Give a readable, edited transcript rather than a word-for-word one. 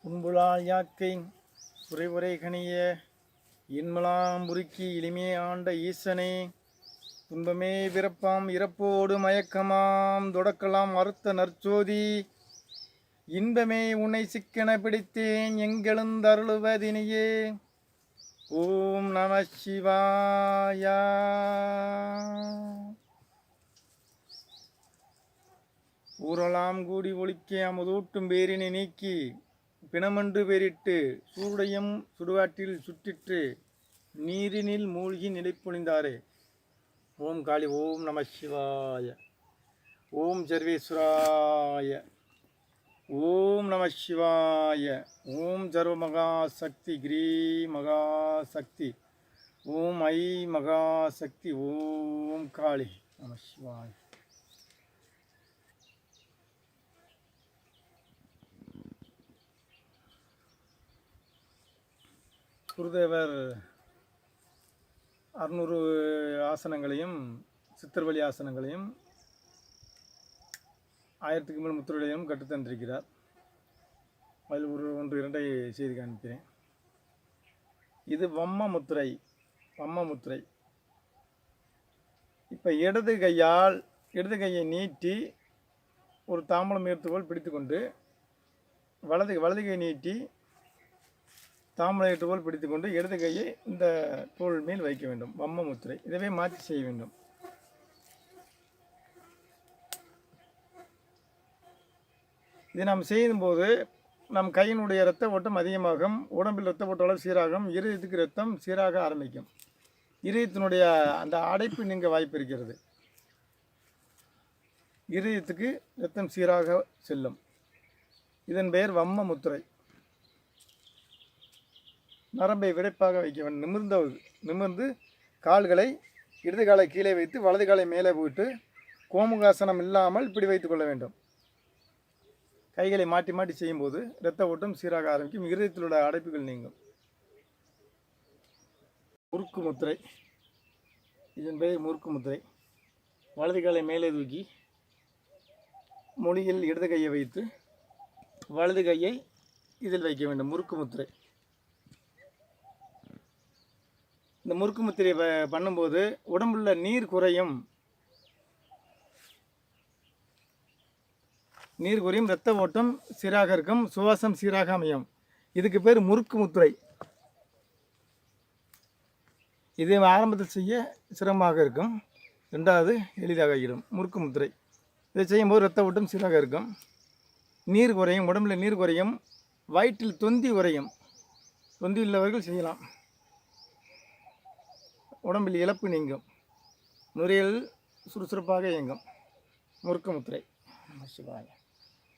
உன்புலால் யாக்கை உரை கணிய இன்மலாம்புருக்கி இளிமே ஆண்ட ஈசனே, துன்பமே பிறப்பாம் இறப்போடு மயக்கமாம் தொடக்கலாம் அறுத்த நற்சோதி, இன்பமே உன்னை சிக்கென பிடித்தேன் எங்கெழுந்தருளுவதினியே. ஓம் நம சிவாய. ஊரெல்லாம் கூடி ஒழிக்க அமுதூட்டும் பேரினை நீக்கி பிணமன்று பேரிட்டு சூடையும் சுடுகாட்டில் சுற்றிற்று நீரினில் மூழ்கி நிலைப்பொழிந்தாரே. ஓம் காளி. ஓம் நம சிவாய. ஓம் சர்வேஸ்வராய. ஓம் நம சிவாய. ஓம் சர்வ மகாசக்தி கிரீ மகாசக்தி. ஓம் ஐ மகாசக்தி. ஓம் காளி. நம சிவாய. குருதேவர் 600 ஆசனங்களையும் சித்தர்வழி ஆசனங்களையும் 1000க்கு மேல் முத்திரைகளையும் கற்றுத்தந்திருக்கிறார். அதில் ஒன்று இரண்டை செய்து காண்பிக்கிறேன். இது வம்ம முத்திரை. இப்போ இடது கையை நீட்டி ஒரு தாம்பலம் ஏற்றுகோள் பிடித்து கொண்டு வலது கை நீட்டி தாமரை ஏற்றுகோள் பிடித்து கொண்டு இடது கையை இந்த தோள் மேல் வைக்க வேண்டும். வம்ம முத்திரை. இதவே மாற்றி செய்ய வேண்டும். இது நாம் செய்யும்போது நம் கையினுடைய இரத்த ஓட்டம் அதிகமாகும், உடம்பில் இரத்த ஓட்ட அளவு சீராகும், இதயத்துக்கு இரத்தம் சீராக ஆரம்பிக்கும், இதயத்தினுடைய அந்த அடைப்பு நீங்க வாய்ப்பு இருக்கிறது, இதயத்துக்கு இரத்தம் சீராக செல்லும். இதன் பெயர் வம்ம முத்திரை. நரம்பை விரைப்பாக வைக்க வேண்டும். நிமிர்ந்து கால்களை இடது காலை கீழே வைத்து வலது காலை மேலே போட்டு கோமுகாசனம் இல்லாமல் இப்படி வைத்துக் கொள்ள வேண்டும். கைகளை மாற்றி மாற்றி செய்யும்போது இரத்த ஓட்டம் சீராக ஆரம்பிக்கும், இருதயத்தில் உள்ள அடைப்புகள் நீங்கும். முறுக்கு முத்திரை. இதன் பெயர் முறுக்கு முத்திரை. வலது காலை மேலே தூக்கி மொழியில் இடது கையை வைத்து வலது கையை இதில் வைக்க வேண்டும். முறுக்கு முத்திரை. இந்த முறுக்கு முத்திரை பண்ணும்போது உடம்புள்ள நீர் குறையும், இரத்த ஓட்டம் சீராக இருக்கும், சுவாசம் சீராக அமையும். இதுக்கு பேர் முறுக்கு முத்திரை. இது ஆரம்பத்தில் செய்ய சிரமமாக இருக்கும், ரெண்டாவது எளிதாக ஆகிடும். முறுக்கு முத்திரை இதை செய்யும்போது இரத்த ஓட்டம் சீராக இருக்கும், நீர் குறையும், உடம்புல நீர் குறையும், வயிற்றில் தொந்தி குறையும். தொந்தி உள்ளவர்கள் செய்யலாம். உடம்பில் இழப்பு நீங்கும், நுரையீரல் சுறுசுறுப்பாக இயங்கும். முறுக்கு முத்திரை. நம சிவாய.